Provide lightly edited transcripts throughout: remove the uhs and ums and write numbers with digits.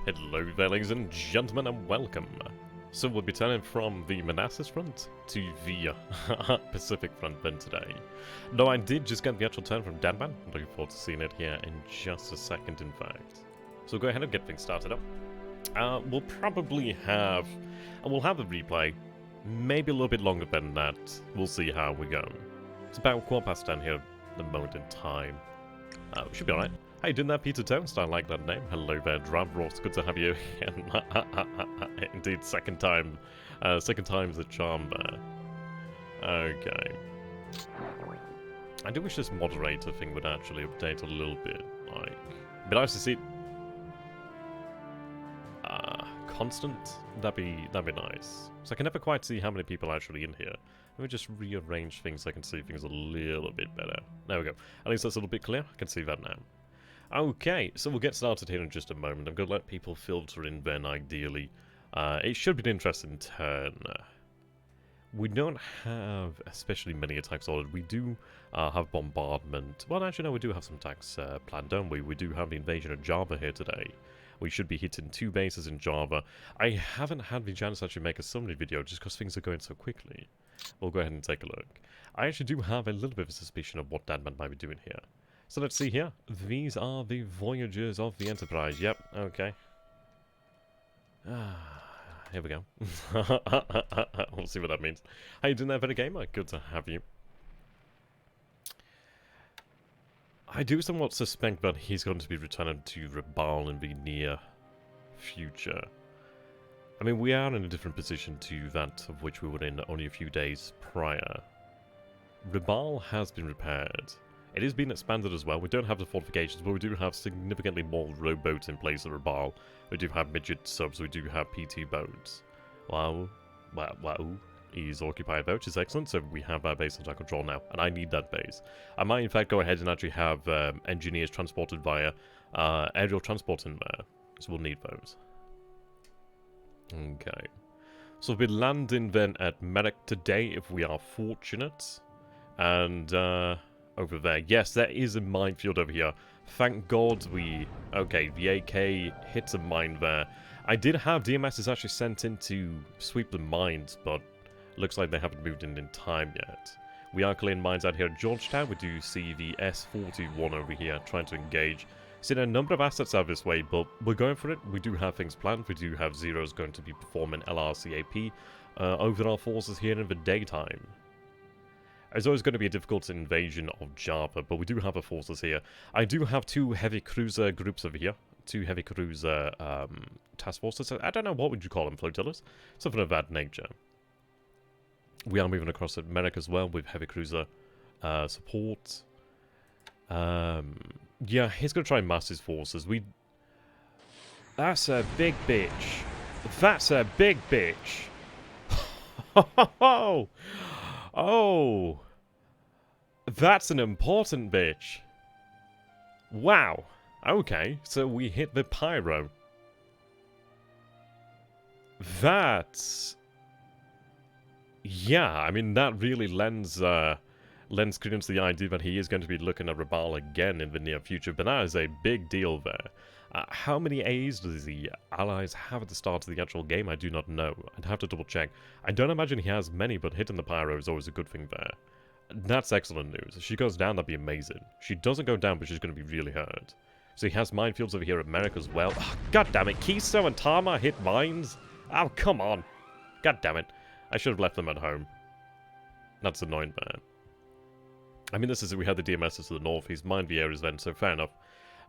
Hello there, ladies and gentlemen, and welcome. So we'll be turning from the Manassas front to the Pacific front then today. No, I did just get the actual turn from Danban. I'm looking forward to seeing it here in just a second, in fact. So we'll go ahead and get things started up. We'll probably have... we'll have the replay. Maybe a little bit longer than that. We'll see how we go. It's about 10:15 here at the moment in time. We should be alright. How you doing there, Peter Toast? I like that name. Hello there, Drab Ross. Good to have you. Indeed, second time's the charm there. Okay. I do wish this moderator thing would actually update a little bit. Like, it'd be nice to see constant. That'd be nice. So I can never quite see how many people are actually in here. Let me just rearrange things so I can see things a little bit better. There we go. At least that's a little bit clear. I can see that now. Okay, so we'll get started here in just a moment. I'm going to let people filter in then, ideally. It should be an interesting turn. We don't have especially many attacks ordered. We do have bombardment. Well, actually, no, we do have some attacks planned, don't we? We do have the invasion of Java here today. We should be hitting 2 bases in Java. I haven't had the chance to actually make a summary video just because things are going so quickly. We'll go ahead and take a look. I actually do have a little bit of a suspicion of what Danman might be doing here. So let's see here. These are the Voyagers of the Enterprise. Yep, okay. Here we go. We'll see what that means. How you doing there, Very Gamer? Good to have you. I do somewhat suspect that he's going to be returning to Rabal in the near future. I mean, we are in a different position to that of which we were in only a few days prior. Rabal has been repaired. It is being expanded as well. We don't have the fortifications, but we do have significantly more rowboats in place at Rabal. We do have midget subs, we do have PT boats. Wow. He's occupied boat, which is excellent, so we have our base under control now, and I need that base. I might in fact go ahead and actually have engineers transported via aerial transport in there, so we'll need those. Okay. So we'll be landing then at Merrick today if we are fortunate. And over there. Yes, there is a minefield over here. Thank God we... Okay, the AK hits a mine there. I did have DMSs actually sent in to sweep the mines, but looks like they haven't moved in time yet. We are clearing mines out here at Georgetown. We do see the S-41 over here trying to engage. Seen a number of assets out this way, but we're going for it. We do have things planned. We do have Zero's going to be performing LRCAP over our forces here in the daytime. There's always going to be a difficult invasion of Java, but we do have our forces here. I do have 2 heavy cruiser groups over here. 2 heavy cruiser task forces. I don't know, what would you call them, flotillas? Something of that nature. We are moving across America as well with heavy cruiser support. Yeah, he's going to try and mass his forces. That's a big bitch. That's a big bitch. Oh, that's an important bitch. Wow. Okay, so we hit the pyro. That's... yeah, I mean, that really lends credence to the idea that he is going to be looking at Rabal again in the near future, but that is a big deal there. How many A's does the Allies have at the start of the actual game? I do not know. I'd have to double check. I don't imagine he has many, but hitting the pyro is always a good thing there. That's excellent news. If she goes down, that'd be amazing. She doesn't go down, but she's going to be really hurt. So he has minefields over here at Merrick as well. Oh, God damn it. Kiso and Tama hit mines? Oh, come on. God damn it. I should have left them at home. That's annoying, man. I mean, this is... we have the DMSs to the north. He's mined the areas then, so fair enough.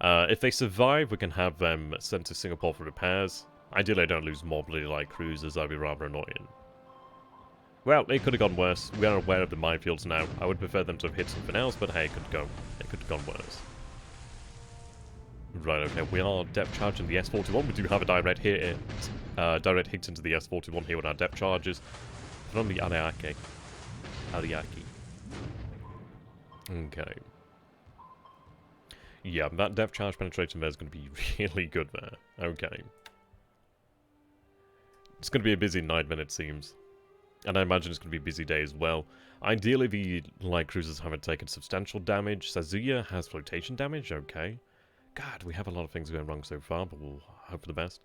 If they survive, we can have them sent to Singapore for repairs. Ideally, I don't lose more bloody light cruisers. That'd be rather annoying. Well, it could have gone worse. We are aware of the minefields now. I would prefer them to have hit something else, but hey, it could have gone worse. Right, okay. We are depth charging the S-41. We do have a direct hit into the S-41 here with our depth charges from the Ariake. Okay. Yeah, that depth charge penetration there is going to be really good there. Okay. It's going to be a busy night then, it seems. And I imagine it's going to be a busy day as well. Ideally, the light cruisers haven't taken substantial damage. Sazuya has flotation damage, okay. God, we have a lot of things going wrong so far, but we'll hope for the best.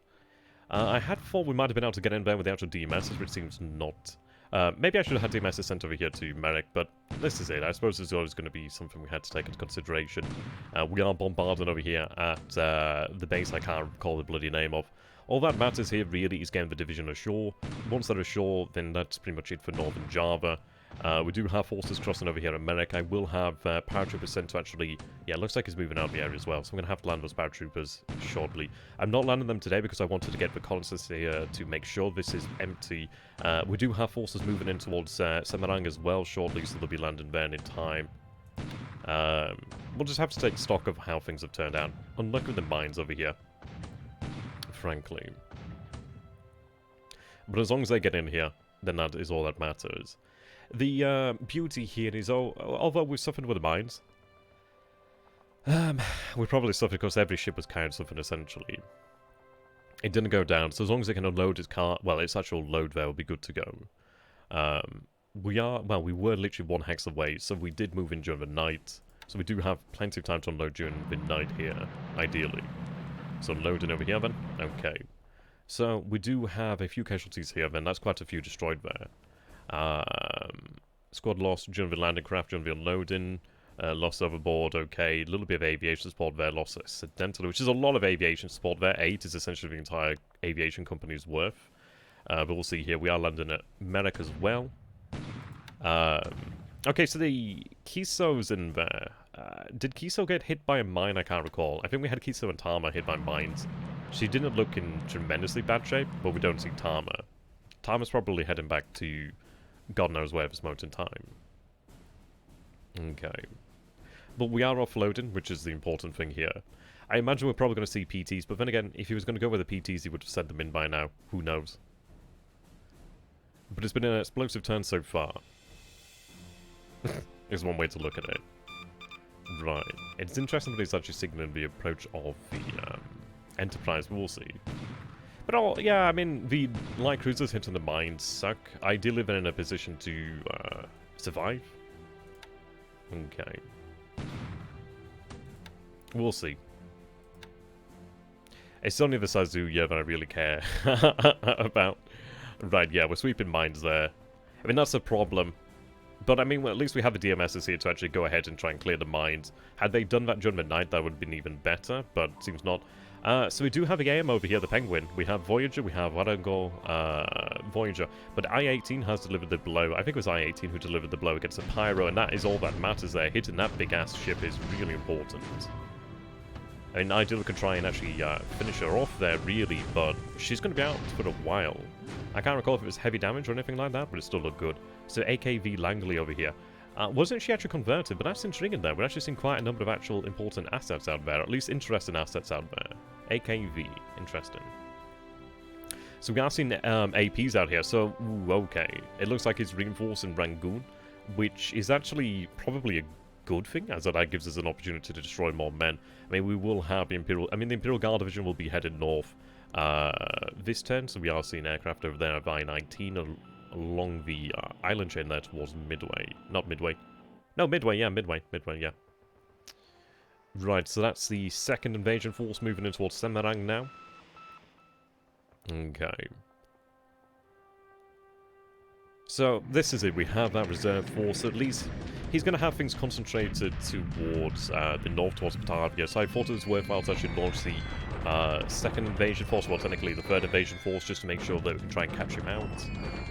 I had thought we might have been able to get in there with the actual DMSs, which seems not. Maybe I should have had DMSs sent over here to Merrick, but this is it. I suppose it's always going to be something we had to take into consideration. We are bombarding over here at the base I can't recall the bloody name of. All that matters here really is getting the division ashore. Once they're ashore, then that's pretty much it for Northern Java. We do have forces crossing over here in Merrick. I will have paratroopers sent to actually... Yeah, it looks like he's moving out of the area as well, so I'm going to have to land those paratroopers shortly. I'm not landing them today because I wanted to get reconnaissance here to make sure this is empty. We do have forces moving in towards Semarang as well shortly, so they'll be landing there in time. We'll just have to take stock of how things have turned out. Unlucky with the mines over here, frankly. But as long as they get in here, then that is all that matters. The beauty here is, although we've suffered with the mines, we probably suffered because every ship was carrying something essentially. It didn't go down, so as long as it can unload its car, well, its actual load there will be good to go. We were literally 1 hex away, so we did move in during the night. So we do have plenty of time to unload during the night here, ideally. So unloading over here then, okay. So we do have a few casualties here then, that's quite a few destroyed there. Squad lost during the landing craft, during the unloading, lost overboard, okay, a little bit of aviation support there, lost accidentally, which is a lot of aviation support there. 8 is essentially the entire aviation company's worth. But we'll see here, we are landing at Merrick as well. Okay, so the Kiso's in there. Did Kiso get hit by a mine? I can't recall. I think we had Kiso and Tama hit by mines. She didn't look in tremendously bad shape, but we don't see Tama. Tama's probably heading back to God knows where at this moment in time. Okay. But we are offloading, which is the important thing here. I imagine we're probably going to see PTs, but then again, if he was going to go with the PTs, he would have sent them in by now. Who knows? But it's been an explosive turn so far. Is one way to look at it. Right. It's interesting that he's actually signaling the approach of the Enterprise, but we'll see. But yeah, I mean, the light cruisers hitting the mines suck. Ideally, they're in a position to survive. Okay. We'll see. It's only the Sazuya that I really care about. Right, yeah, we're sweeping mines there. I mean, that's a problem. But, I mean, well, at least we have the DMSs here to actually go ahead and try and clear the mines. Had they done that during the night, that would have been even better, but it seems not. So we do have the AM over here, the Penguin. We have Voyager, we have Warango, Voyager. But I-18 has delivered the blow. I think it was I-18 who delivered the blow against the Pyro, and that is all that matters there. Hitting that big-ass ship is really important. I mean, ideally could try and actually finish her off there, really, but she's going to be out for a while. I can't recall if it was heavy damage or anything like that, but it still looked good. So AKV Langley over here. Wasn't she actually converted, but that's intriguing there. We're actually seeing quite a number of actual important assets out there, at least interesting assets out there. AKV, interesting. So we are seeing APs out here, so, ooh, okay. It looks like it's reinforcing Rangoon, which is actually probably a good thing, as that gives us an opportunity to destroy more men. I mean, we will have the Imperial... I mean, the Imperial Guard Division will be headed north this turn, so we are seeing aircraft over there by 19 along the island chain there towards Midway. Not Midway. No, Midway, yeah, Midway, yeah. Right, so that's the second invasion force moving in towards Semarang now. Okay. So, this is it. We have that reserve force. At least, he's going to have things concentrated towards the north, towards Batavia. So I thought it was worthwhile to actually launch the second invasion force, well, technically the third invasion force, just to make sure that we can try and catch him out.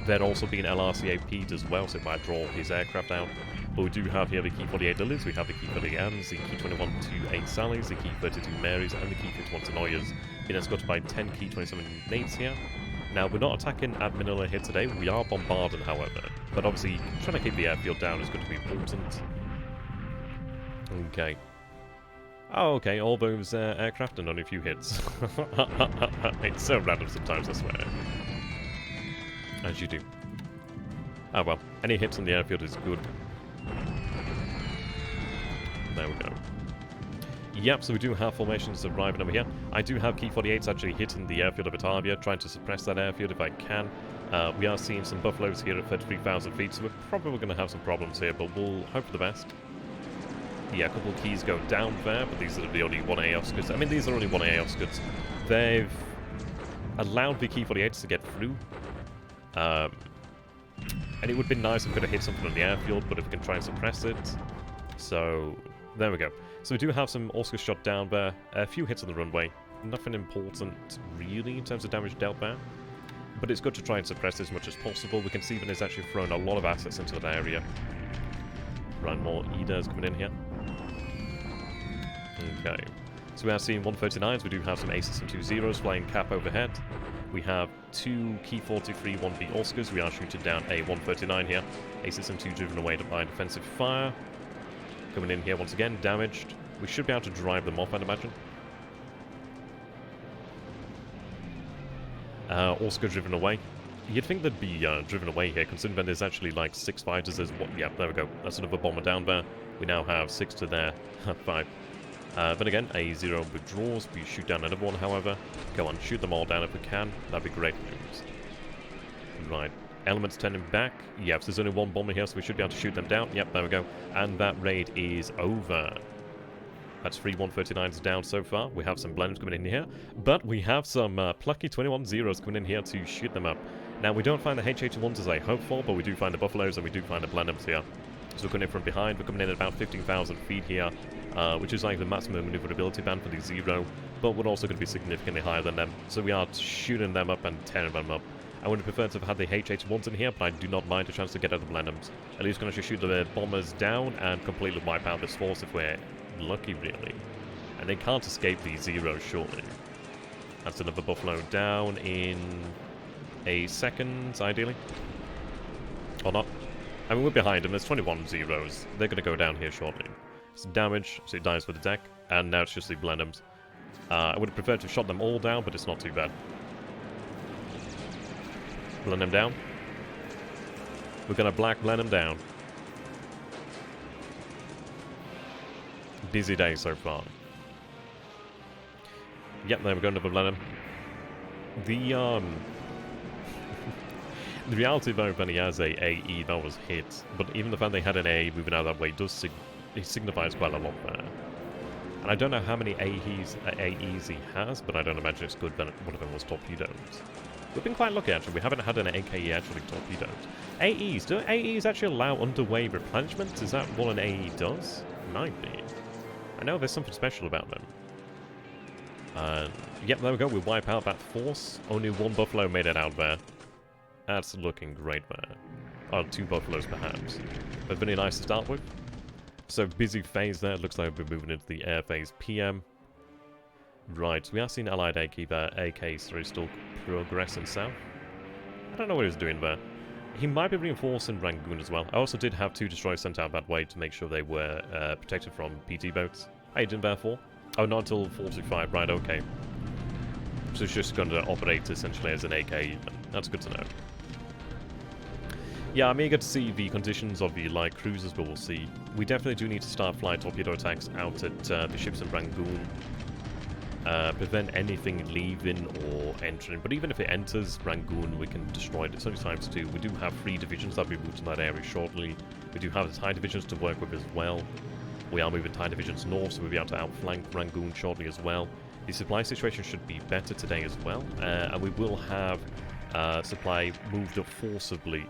There'd also be an LRCAP'd as well, so it might draw his aircraft out. But we do have here the Key 48 Lilies, we have the Key 30 Anns, the Key 21-8 Sallies, the Key 32 Marys, and the Key 51 Tenoyas, being escorted by 10 Key 27 Nates here. Now, we're not attacking at Manila here today, we are bombarding, however. But obviously, trying to keep the airfield down is going to be important. Okay. Oh, okay, all those aircraft and only a few hits. It's so random sometimes, I swear. As you do. Oh well, any hits on the airfield is good. There we go. Yep, so we do have formations arriving over here. I do have Key 48s actually hitting the airfield of Batavia, trying to suppress that airfield if I can. We are seeing some buffaloes here at 33,000 feet, so we're probably going to have some problems here, but we'll hope for the best. Yeah, a couple of keys go down there, but these are the only 1A Oscars. I mean, these are only 1A Oscars. They've allowed the Key 48s to get through. And it would be nice if we could have hit something on the airfield, but if we can try and suppress it. So, there we go. So we do have some Oscars shot down there. A few hits on the runway. Nothing important, really, in terms of damage dealt there. But it's good to try and suppress as much as possible. We can see that it's actually thrown a lot of assets into that area. Right, more EDAs coming in here. Okay. So we are seeing 139s. We do have some aces and 2 zeros flying cap overhead. We have 2 Key 43 1B Oscars. We are shooting down a 139 here. Aces and 2 driven away by defensive fire. Coming in here once again, damaged. We should be able to drive them off, I'd imagine. Oscar driven away. You'd think they'd be driven away here, considering that there's actually like 6 fighters. There's what? Yeah, there we go. That's another bomber down there. We now have 6 to their 5. But again, a 0 withdraws. We shoot down another one, however. Go on, shoot them all down if we can. That'd be great news. Right. Elements turning back. Yep, so there's only 1 bomber here, so we should be able to shoot them down. Yep, there we go. And that raid is over. That's 3 139s down so far. We have some blends coming in here. But we have some plucky 21 zeros coming in here to shoot them up. Now, we don't find the H81s as I hope for, but we do find the Buffaloes and we do find the Blenheims here. So we're coming in from behind. We're coming in at about 15,000 feet here, which is like the maximum maneuverability band for the Zero, but we're also going to be significantly higher than them. So we are shooting them up and tearing them up. I would have preferred to have had the H81s in here, but I do not mind a chance to get out the Blenheims. At least going to shoot the bombers down and completely wipe out this force if we're lucky, really. And they can't escape the Zeros, surely. That's another Buffalo down in a second, ideally. Or not. I mean, we're behind them. There's 21 Zeros. They're going to go down here shortly. Some damage, so it dies for the deck. And now it's just the Blenheims. I would have preferred to have shot them all down, but it's not too bad. Blenheim down. We're going to black Blenheim down. Busy day so far. Yep, there we go, another Blenheim. The the reality though, Fanni has a AE that was hit, but even the fact they had an A moving out that way does it signifies quite a lot there. And I don't know how many AEs he has, but I don't imagine it's good that one of them was torpedoes. We've been quite lucky actually, we haven't had an AKE actually torpedoed. AEs, do AEs actually allow underway replenishment? Is that what an AE does? Might be. I know there's something special about them. Yep, there we go, we wipe out that force. Only 1 Buffalo made it out there. That's looking great there. Oh, 2 Buffaloes perhaps. But very nice to start with. So busy phase there, looks like we're moving into the air phase PM. Right, we are seeing Allied AK there. AK still progressing south. I don't know what he was doing there. He might be reinforcing Rangoon as well. I also did have 2 destroyers sent out that way to make sure they were protected from PT boats. How you doing there for? Oh, not until 45, right, okay. So it's just going to operate essentially as an AK. That's good to know. Yeah, I'm eager to see the conditions of the light cruisers, but we'll see. We definitely do need to start flying torpedo attacks out at the ships in Rangoon. Prevent anything leaving or entering. But even if it enters Rangoon, we can destroy it. It's only times 2. We do have 3 divisions that will be moved to that area shortly. We do have the TIE divisions to work with as well. We are moving TIE divisions north, so we'll be able to outflank Rangoon shortly as well. The supply situation should be better today as well. And we will have supply moved up forcibly.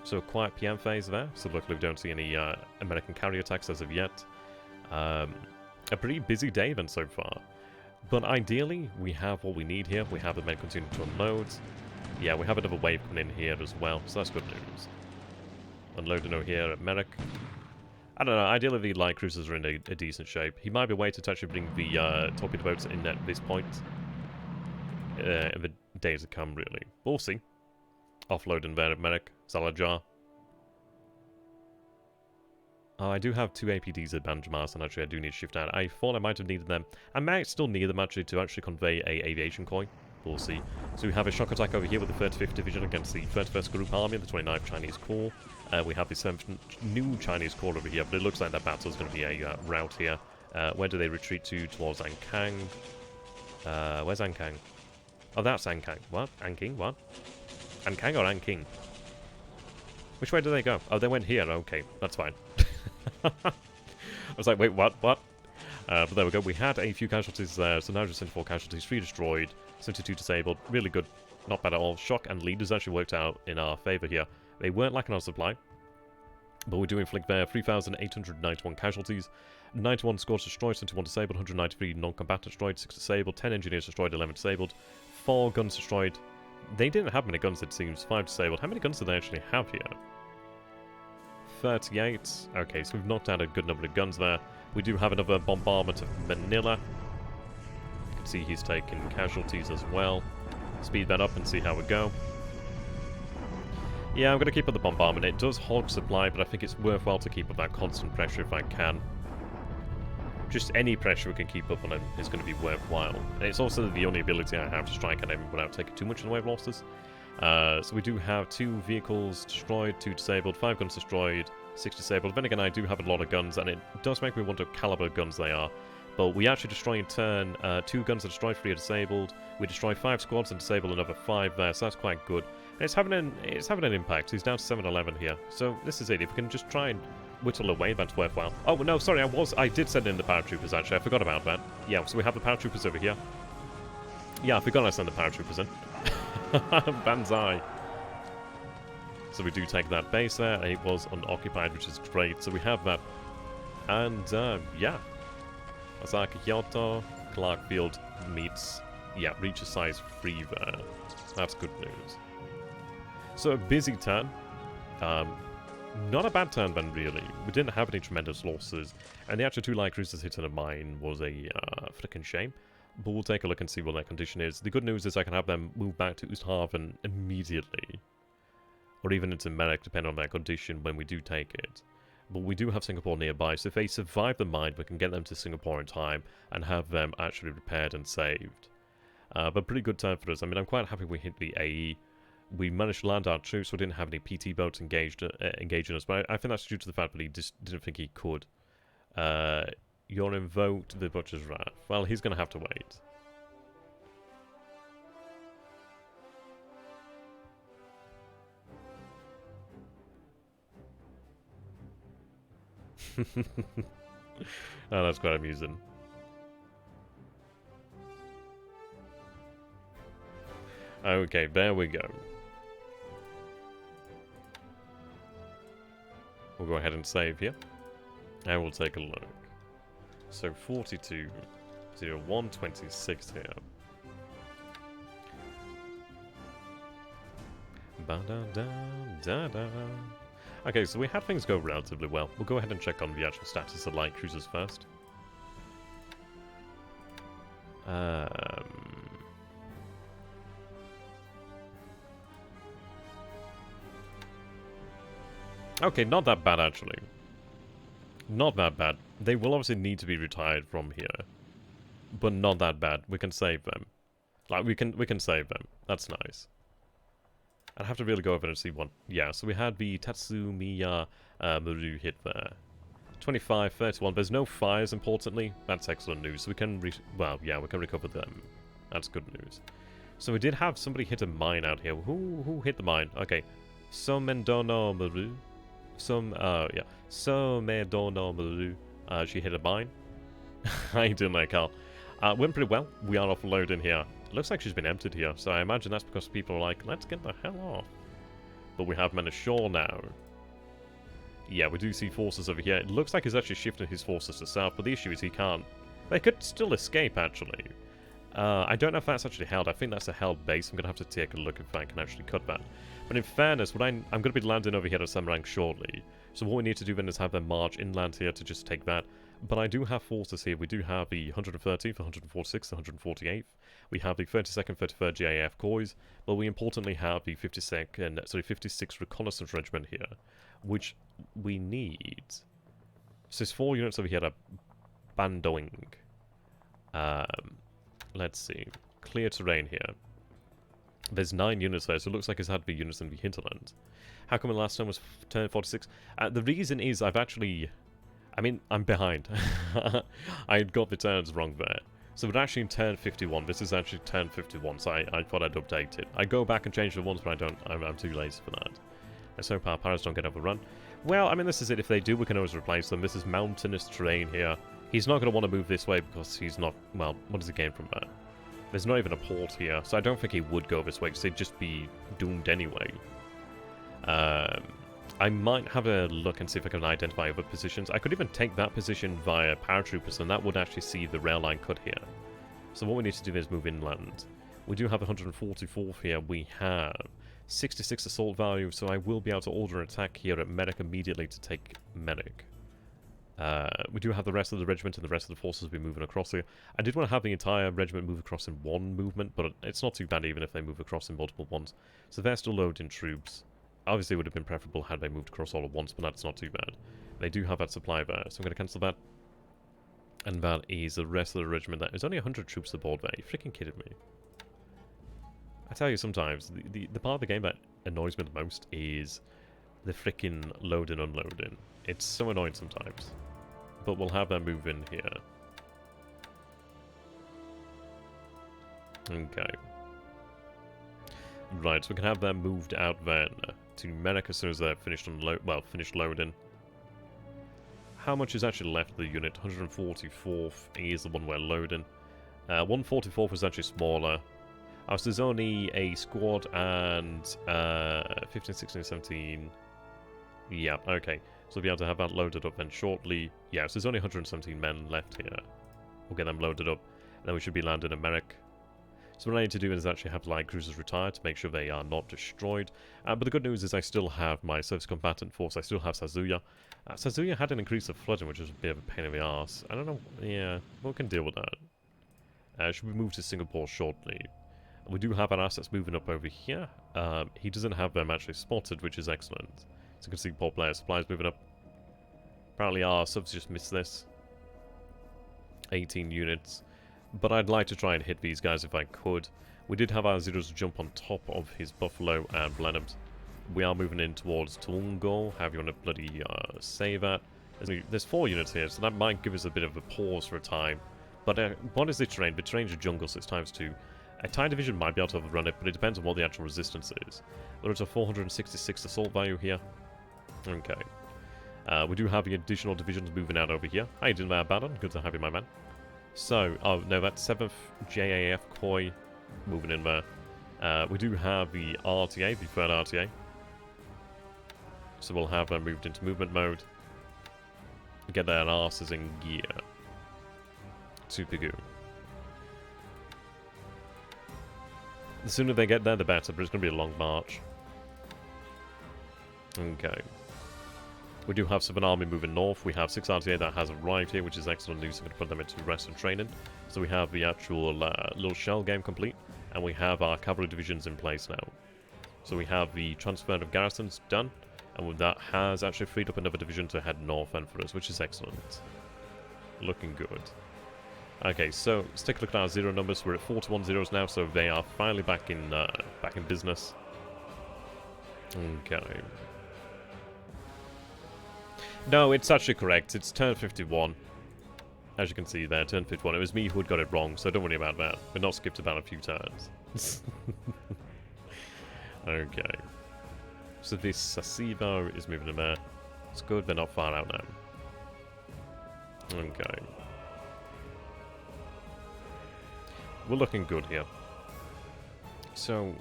So a quiet PM phase there. So luckily we don't see any American carrier attacks as of yet. A pretty busy day then so far. But ideally, we have what we need here. We have the men continuing to unload. Yeah, we have another wave coming in here as well, so that's good news. Unloading over here at Merrick. I don't know, ideally the light cruisers are in a decent shape. He might be waiting to actually bring the torpedo boats in at this point. In the days to come, really. We'll see. Offloading there at Merrick. Salajar. Oh, I do have 2 APDs at Banjarmass, and actually I do need to shift out. I thought I might have needed them. I might still need them actually to actually convey a aviation coin. We'll see. So we have a shock attack over here with the 35th Division against the 31st Group Army, the 29th Chinese Corps. We have the 7th new Chinese Corps over here, but it looks like that battle is going to be a rout here. Where do they retreat to? Towards Ankang. Where's Ankang? Oh, that's Ankang. What? Anking? What? Ankang or Anking? Which way do they go? Oh, they went here. Okay, that's fine. was like, wait, what? But there we go. We had a few casualties there, so now just 74 casualties, 3 destroyed, 72 disabled. Really good. Not bad at all. Shock and leaders actually worked out in our favor here. They weren't lacking on supply, but we do inflict there 3,891 casualties, 91 squads destroyed, 71 disabled, 193 non-combatant destroyed, 6 disabled, 10 engineers destroyed, 11 disabled, 4 guns destroyed. They didn't have many guns, it seems. 5 disabled. How many guns do they actually have here? 38. Okay, so we've knocked out a good number of guns there. We do have another bombardment of Manila. You can see he's taking casualties as well. Speed that up and see how we go. Yeah, I'm going to keep up the bombardment. It does hog supply, but I think it's worthwhile to keep up that constant pressure if I can. Just any pressure we can keep up on him is going to be worthwhile. And it's also the only ability I have to strike at him without taking too much in the way of losses. So we do have 2 vehicles destroyed, 2 disabled, 5 guns destroyed, 6 disabled. Then again, I do have a lot of guns, and it does make me wonder what caliber guns they are. But we actually destroy in turn 2 guns are destroyed, 3 are disabled. We destroy 5 squads and disable another 5 there, so that's quite good. And it's having an impact. He's down to 711 here. So this is it. If we can just try and whittle away, that's worthwhile. Oh, no, sorry, I did send in the paratroopers, actually. I forgot about that. Yeah, so we have the paratroopers over here. Yeah, I forgot I sent the paratroopers in. Banzai. So we do take that base there, and it was unoccupied, which is great. So we have that. And, yeah. Azcona, Clarkfield meets, yeah, reaches size 3 there. That's good news. So a busy turn. Not a bad turn then, really. We didn't have any tremendous losses, and the actual 2 light cruisers hitting a mine was a frickin' shame. But we'll take a look and see what their condition is. The good news is I can have them move back to Oosthaven immediately. Or even into Merrick, depending on their condition when we do take it. But we do have Singapore nearby, so if they survive the mine, we can get them to Singapore in time and have them actually repaired and saved. But pretty good turn for us. I mean, I'm quite happy we hit the AE. We managed to land our troops, so we didn't have any PT boats engaging us. But I think that's due to the fact that he just didn't think he could. You're invoked the Butcher's Wrath. Well, he's going to have to wait. Oh, that's quite amusing. Okay, there we go. We'll go ahead and save here. And we'll take a look. So 42, 126 here. Ba-da-da-da-da. Okay, so we had things go relatively well. We'll go ahead and check on the actual status of light cruisers first. Okay, not that bad actually. Not that bad. They will obviously need to be retired from here, but not that bad. We can save them. Like we can save them. That's nice. I'd have to really go over and see one. Yeah, so we had the Tatsumiya Maru hit there. 25, 31. There's no fires, importantly. That's excellent news. So we can, we can recover them. That's good news. So we did have somebody hit a mine out here. Who hit the mine? Okay. Somendono Maru. Somendono Maru. She hit a mine. How you doing there, Carl? Went pretty well. We are offloading here. Looks like she's been emptied here, so I imagine that's because people are like, let's get the hell off. But we have men ashore now. Yeah, we do see forces over here. It looks like he's actually shifting his forces to south, but the issue is he can't. They could still escape, actually. I don't know if that's actually held. I think that's a held base. I'm going to have to take a look if I can actually cut that. But in fairness, I'm going to be landing over here at Semarang shortly. So what we need to do then is have them march inland here to just take that. But I do have forces here. We do have the 113th, 146th, 148th. We have the 32nd, 33rd GAF Corps. But we importantly have the 56th Reconnaissance Regiment here, which we need. So there's 4 units over here at Bandoing. Let's see. Clear terrain here. There's 9 units there, so it looks like it's had to be units in the hinterland. How come the last time was turn 46? The reason is I've actually... I mean, I'm behind. I got the turns wrong there. So it's actually in turn 51. This is actually turn 51, so I thought I'd update it. I go back and change the ones, but I'm too lazy for that. Let's hope our pirates don't get overrun. Well, I mean, this is it. If they do, we can always replace them. This is mountainous terrain here. He's not going to want to move this way because he's not... Well, what does he gain from that? There's not even a port here, so I don't think he would go this way because they'd just be doomed anyway. I might have a look and see if I can identify other positions. I could even take that position via paratroopers, and that would actually see the rail line cut here. So what we need to do is move inland. We do have 144th here. We have 66 assault value, so I will be able to order an attack here at Medic immediately to take Medic. We do have the rest of the regiment and the rest of the forces will be moving across here. I did want to have the entire regiment move across in one movement, but it's not too bad even if they move across in multiple ones. So they're still loading troops. Obviously it would have been preferable had they moved across all at once, but that's not too bad. They do have that supply there, so I'm going to cancel that. And that is the rest of the regiment. There's only 100 troops aboard there. Are you freaking kidding me? I tell you sometimes, the part of the game that annoys me the most is the freaking loading and unloading. It's so annoying sometimes. But we'll have them move in here. Okay. Right, so we can have them moved out then to Medic as soon as they're finished loading. How much is actually left of the unit? 144th is the one we're loading. 144th is actually smaller. So there's only a squad and 15, 16, 17. Yeah, okay. So we'll be able to have that loaded up then shortly. Yeah, so there's only 117 men left here. We'll get them loaded up, and then we should be landing in Medic. So what I need to do is actually have light cruisers retire to make sure they are not destroyed. But the good news is I still have my service combatant force. I still have Sazuya. Sazuya had an increase of flooding, which was a bit of a pain in the arse. I don't know. Yeah, we can deal with that. Should we move to Singapore shortly? We do have our assets moving up over here. He doesn't have them actually spotted, which is excellent. So you can see port player supplies moving up. Apparently our subs just missed this. 18 units. But I'd like to try and hit these guys if I could. We did have our Zeros jump on top of his Buffalo and Blenheim. We are moving in towards Toongo. Have you want to bloody say that? There's 4 units here, so that might give us a bit of a pause for a time. But what is the terrain? The terrain's a jungle, so it's ×2. A TIE division might be able to overrun it, but it depends on what the actual resistance is. There's a 466 assault value here. Okay. We do have the additional divisions moving out over here. How you doing there, Baron? Good to have you, my man. So, oh no, that's 7th JAF Koi moving in there. We do have the RTA, the 3rd RTA. So we'll have them moved into movement mode. Get their asses in gear. Super good. The sooner they get there, the better, but it's going to be a long march. Okay. We do have 7th Army moving north. We have 6 RTA that has arrived here, which is excellent news. So I'm going to put them into rest and training. So we have the actual little shell game complete, and we have our cavalry divisions in place now. So we have the transfer of garrisons done, and with that has actually freed up another division to head north and for us, which is excellent. Looking good. Okay, so let's take a look at our 0 numbers. We're at 41 zeros now, so they are finally back in business. Okay. No, it's actually correct. It's turn 51. As you can see there, turn 51. It was me who had got it wrong, so don't worry about that. We're not skipped about a few turns. Okay. So this Sasivo is moving in there. It's good, they're not far out now. Okay. We're looking good here. So,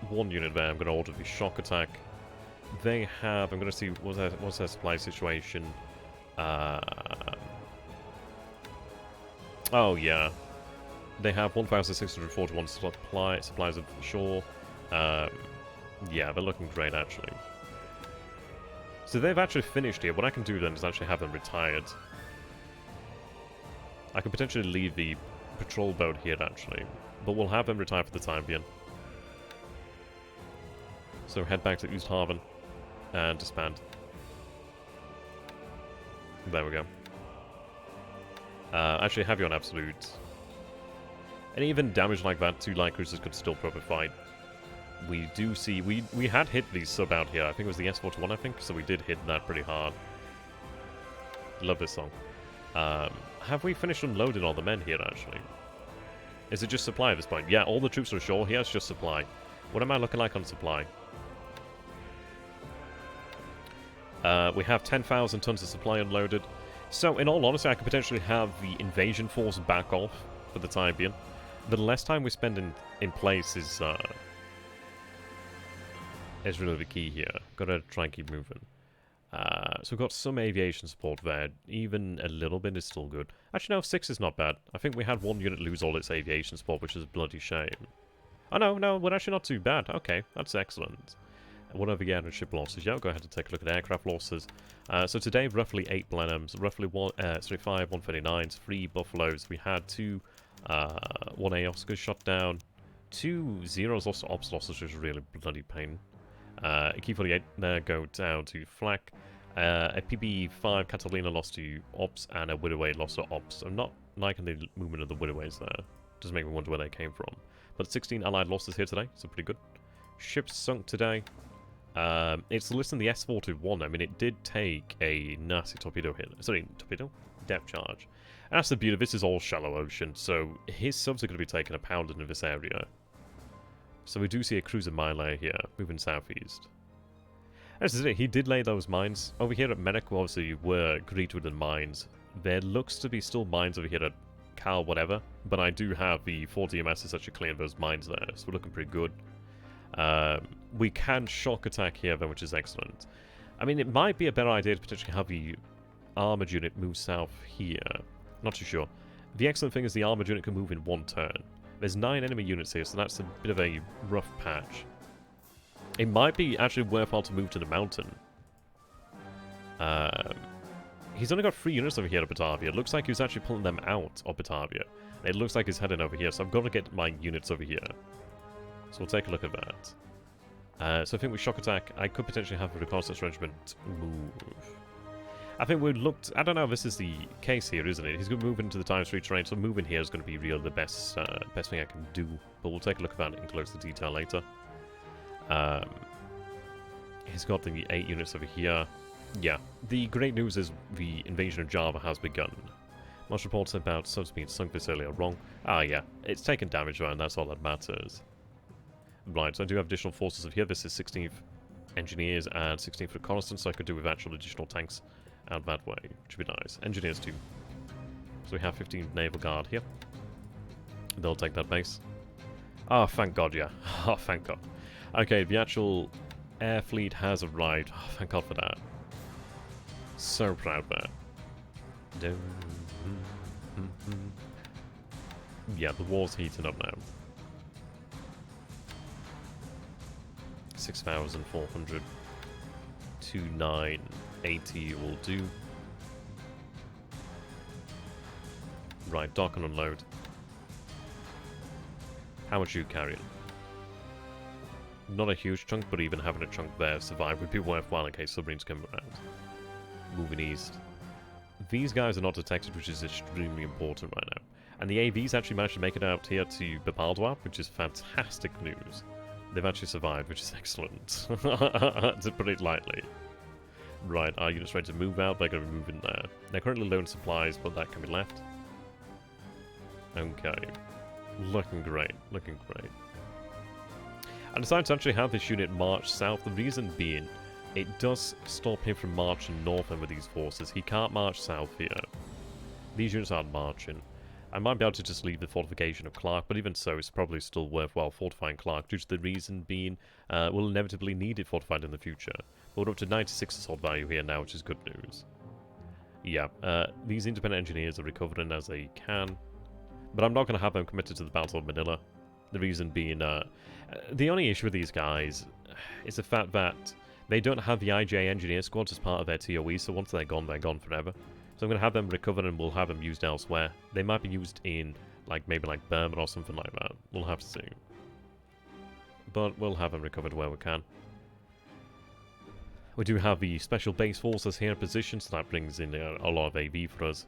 1 unit there. I'm going to order the shock attack. They have... I'm going to see what's their supply situation. Oh, yeah. They have 1,641 supplies of shore. Yeah, they're looking great, actually. So they've actually finished here. What I can do then is actually have them retired. I could potentially leave the patrol boat here, actually. But we'll have them retire for the time being. So head back to Oosthaven and disband. There we go. Actually have you on absolute. And even damage like that, 2 light cruisers could still probably fight. We do see... We had hit the sub out here. I think it was the S41, I think. So we did hit that pretty hard. Love this song. Have we finished unloading all the men here, actually? Is it just supply at this point? Yeah, all the troops are ashore here. It's just supply. What am I looking like on supply? We have 10,000 tons of supply unloaded. So, in all honesty, I could potentially have the invasion force back off for the time being. The less time we spend in place is really the key here. Gotta try and keep moving. So we've got some aviation support there. Even a little bit is still good. Actually, no, 6 is not bad. I think we had one unit lose all its aviation support, which is a bloody shame. Oh, no, we're actually not too bad. Okay, that's excellent. What over the ship losses? Yeah, go ahead and take a look at aircraft losses. So today, roughly 8 Blenheims, roughly 5 139s, 3 Buffaloes. We had 2 1A Oscars shot down, 2 Zeros lost to Ops losses, which is really bloody pain. A Key 48 there go down to Flak. A PB5 Catalina lost to Ops, and a Widoway lost to Ops. I'm not liking the movement of the Widoways there. Does make me wonder where they came from. But 16 Allied losses here today, so pretty good. Ships sunk today. It's less than the S-421. I mean, it did take a nasty torpedo hit. Sorry, torpedo? Depth charge. And that's the beauty. This is all shallow ocean, so his subs are going to be taking a pounding in this area. So we do see a cruiser mine layer here, moving southeast. This is it. He did lay those mines. Over here at Medic, we obviously were greeted with the mines. There looks to be still mines over here at Cal whatever, but I do have the 4 DMSs actually clearing those mines there, so we're looking pretty good. We can shock attack here, though, which is excellent. I mean, it might be a better idea to potentially have the armored unit move south here. Not too sure. The excellent thing is the armored unit can move in 1 turn. There's 9 enemy units here, so that's a bit of a rough patch. It might be actually worthwhile to move to the mountain. He's only got 3 units over here at Batavia. It looks like he was actually pulling them out of Batavia. It looks like he's heading over here, so I've got to get my units over here. So we'll take a look at that. So I think with shock attack, I could potentially have a reconnaissance regiment move. I think we looked... I don't know if this is the case here, isn't it? He's going to move into the times 3 terrain, so moving here is going to be really the best thing I can do. But we'll take a look at that in closer detail later. He's got the 8 units over here. Yeah, the great news is the invasion of Java has begun. Most reports about subs being sunk this early are wrong. Ah, yeah, it's taken damage though, and that's all that matters. Right, so I do have additional forces over here. This is 16th Engineers and 16th Reconnaissance, so I could do with actual additional tanks out that way, which would be nice. Engineers too. So we have 15th Naval Guard here. They'll take that base. Oh, thank God, yeah. Oh, thank God. Okay, the actual air fleet has arrived. Oh, thank God for that. So proud of that. Yeah, the war's heating up now. 6,400. 2,980 will do. Right, dock and unload. How much are you carrying? Not a huge chunk, but even having a chunk there survive would be worthwhile in case submarines come around. Moving east. These guys are not detected, which is extremely important right now. And the AVs actually managed to make it out here to Bapaldwa, which is fantastic news. They've actually survived, which is excellent, to put it lightly. Right, our units ready to move out, they're going to be moving there. They're currently low on supplies, but that can be left. Okay. Looking great, looking great. I decided to actually have this unit march south, the reason being, it does stop him from marching north with these forces. He can't march south here. These units aren't marching. I might be able to just leave the fortification of Clark, but even so, it's probably still worthwhile fortifying Clark, due to the reason being we'll inevitably need it fortified in the future. We're up to 96 assault value here now, which is good news. Yeah, these independent engineers are recovering as they can, but I'm not going to have them committed to the Battle of Manila. The reason being, the only issue with these guys is the fact that they don't have the IJ engineer squads as part of their TOE, so once they're gone forever. So I'm going to have them recovered and we'll have them used elsewhere. They might be used in, maybe Burma or something like that. We'll have to see. But we'll have them recovered where we can. We do have the special base forces here in position, so that brings in a lot of AV for us.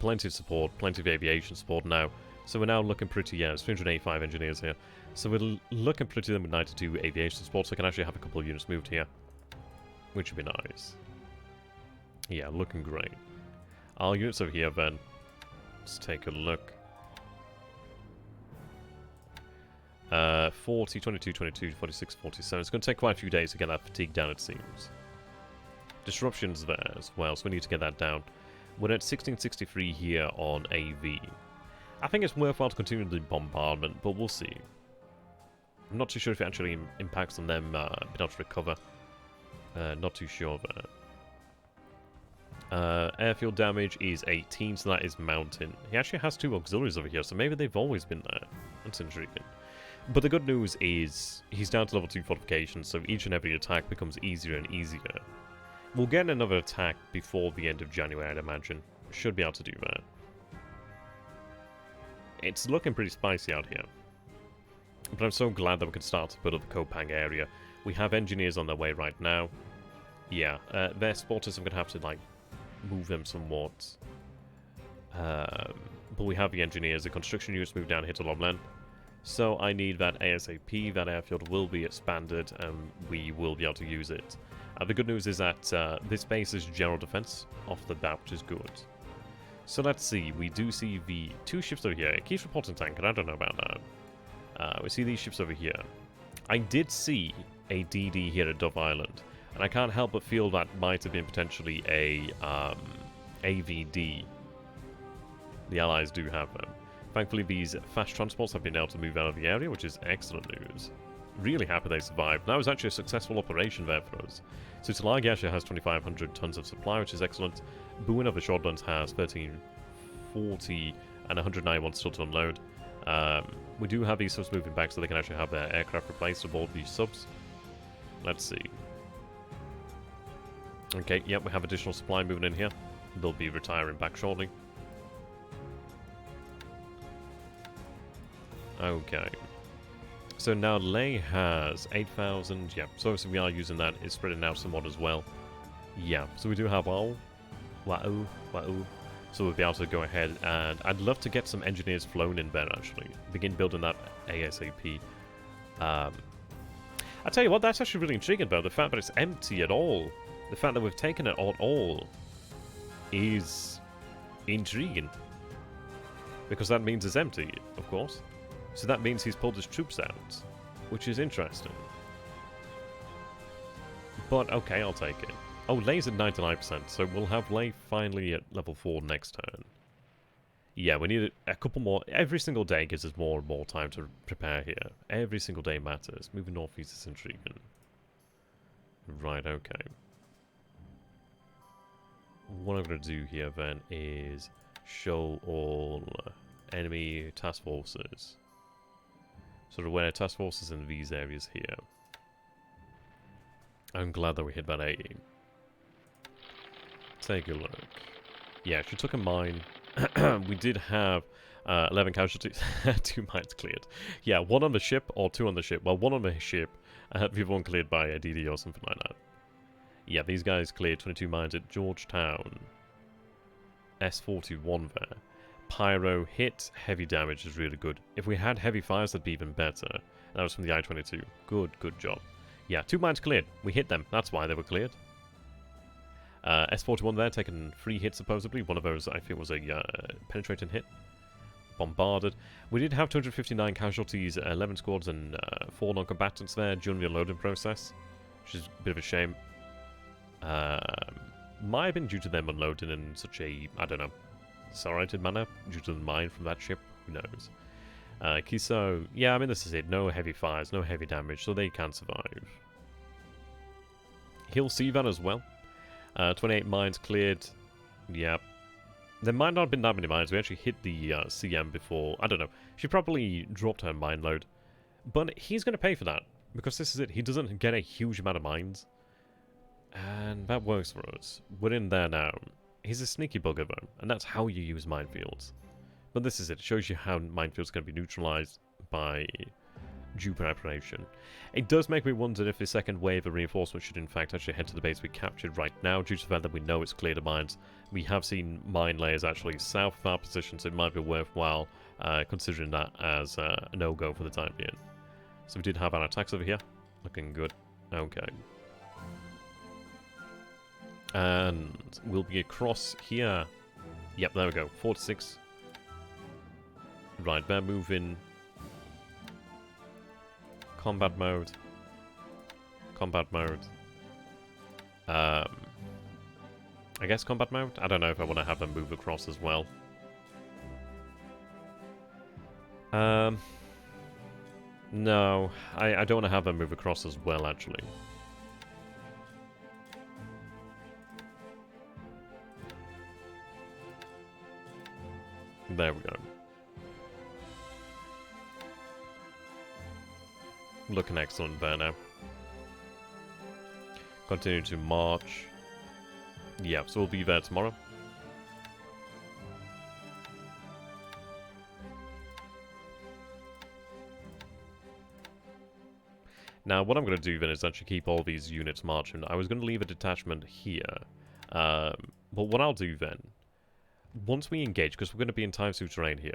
Plenty of support, plenty of aviation support now. So we're now looking pretty, yeah, there's 385 engineers here. So we're looking pretty then with 92 aviation support, so we can actually have a couple of units moved here. Which would be nice. Yeah, looking great. Our units over here then. Let's take a look. 40, 22, 22, 46, 47. It's going to take quite a few days to get that fatigue down, it seems. Disruptions there as well, so we need to get that down. We're at 1663 here on AV. I think it's worthwhile to continue the bombardment, but we'll see. I'm not too sure if it actually impacts on them being able to recover. Not too sure there. Airfield damage is 18, so that is mountain. He actually has 2 auxiliaries over here, so maybe they've always been there. That's intriguing. But the good news is he's down to level 2 fortifications, so each and every attack becomes easier and easier. We'll get another attack before the end of January, I'd imagine. Should be able to do that. It's looking pretty spicy out here. But I'm so glad that we can start to build up the Kopang area. We have engineers on their way right now. Yeah, their spotters, I'm going to have to, like, move them somewhat. But we have the engineers. The construction units move down here to Homeland. So I need that ASAP. That airfield will be expanded, and we will be able to use it. The good news is that this base is general defense off the bat, which is good. So let's see. We do see the 2 ships over here. It keeps reporting tank, and I don't know about that. We see these ships over here. I did see a DD here at Dove Island, and I can't help but feel that might have been potentially a AVD. The Allies do have them. Thankfully, these fast transports have been able to move out of the area, which is excellent news. Really happy they survived. That was actually a successful operation there for us. So Tulagi actually has 2,500 tons of supply, which is excellent. Boone of the Shortlands has 1,340 and 191 still to unload. We do have these subs moving back so they can actually have their aircraft replaced aboard these subs. Let's see. Okay, yep, we have additional supply moving in here. They'll be retiring back shortly. Okay. So now Lei has 8,000. Yep, so obviously we are using that. It's spreading out somewhat as well. Yeah, so we do have Wow. So we'll be able to go ahead, and I'd love to get some engineers flown in there, actually. Begin building that ASAP. I tell you what, that's actually really intriguing about the fact that it's empty at all. The fact that we've taken it at all is intriguing. Because that means it's empty, of course. So that means he's pulled his troops out, which is interesting. But okay, I'll take it. Oh, Lei's at 99%, so we'll have Lei finally at level 4 next turn. Yeah, we need a couple more. Every single day gives us more and more time to prepare here. Every single day matters. Moving northeast is intriguing. Right, okay. What I'm going to do here then is show all enemy task forces. Sort of where task forces in these areas here. I'm glad that we hit that 80. Take a look. Yeah, she took a mine. We did have 11 casualties. 2 mines cleared. Yeah, 1 on the ship or 2 on the ship. Well, 1 on the ship. The other one cleared by a DD or something like that. Yeah, these guys cleared 22 mines at Georgetown. S41 there. Pyro hit. Heavy damage is really good. If we had heavy fires, that'd be even better. That was from the I-22. Good job. Yeah, 2 mines cleared. We hit them. That's why they were cleared. S41 there, taking 3 hits supposedly. One of those, I think, was a penetrating hit. Bombarded. We did have 259 casualties, 11 squads, and 4 non-combatants there during the unloading process, which is a bit of a shame. Might have been due to them unloading in such a, I don't know, accelerated manner, due to the mine from that ship. Who knows? Kiso, yeah, I mean, this is it. No heavy fires, no heavy damage, so they can survive. He'll see that as well. 28 mines cleared. Yep. There might not have been that many mines. We actually hit the CM before. I don't know. She probably dropped her mine load. But he's going to pay for that. Because this is it. He doesn't get a huge amount of mines. And that works for us. We're in there now. He's a sneaky bugger though. And that's how you use minefields. But this is it. It shows you how minefields can be neutralized by due preparation. It does make me wonder if the second wave of reinforcements should in fact actually head to the base we captured right now, due to the fact that we know it's clear of mines. We have seen mine layers actually south of our position, so it might be worthwhile considering that as a no-go for the time being. So we did have our attacks over here. Looking good. Okay. And we'll be across here. Yep, there we go. 46. Right, they're moving. Combat mode. Combat mode. I guess combat mode? I don't know if I want to have them move across as well. No, I don't want to have them move across as well, actually. There we go. Looking excellent there now. Continue to march. Yeah, so we'll be there tomorrow. Now, what I'm going to do then is actually keep all these units marching. I was going to leave a detachment here. But what I'll do then, once we engage, because we're going to be in ×2 terrain here.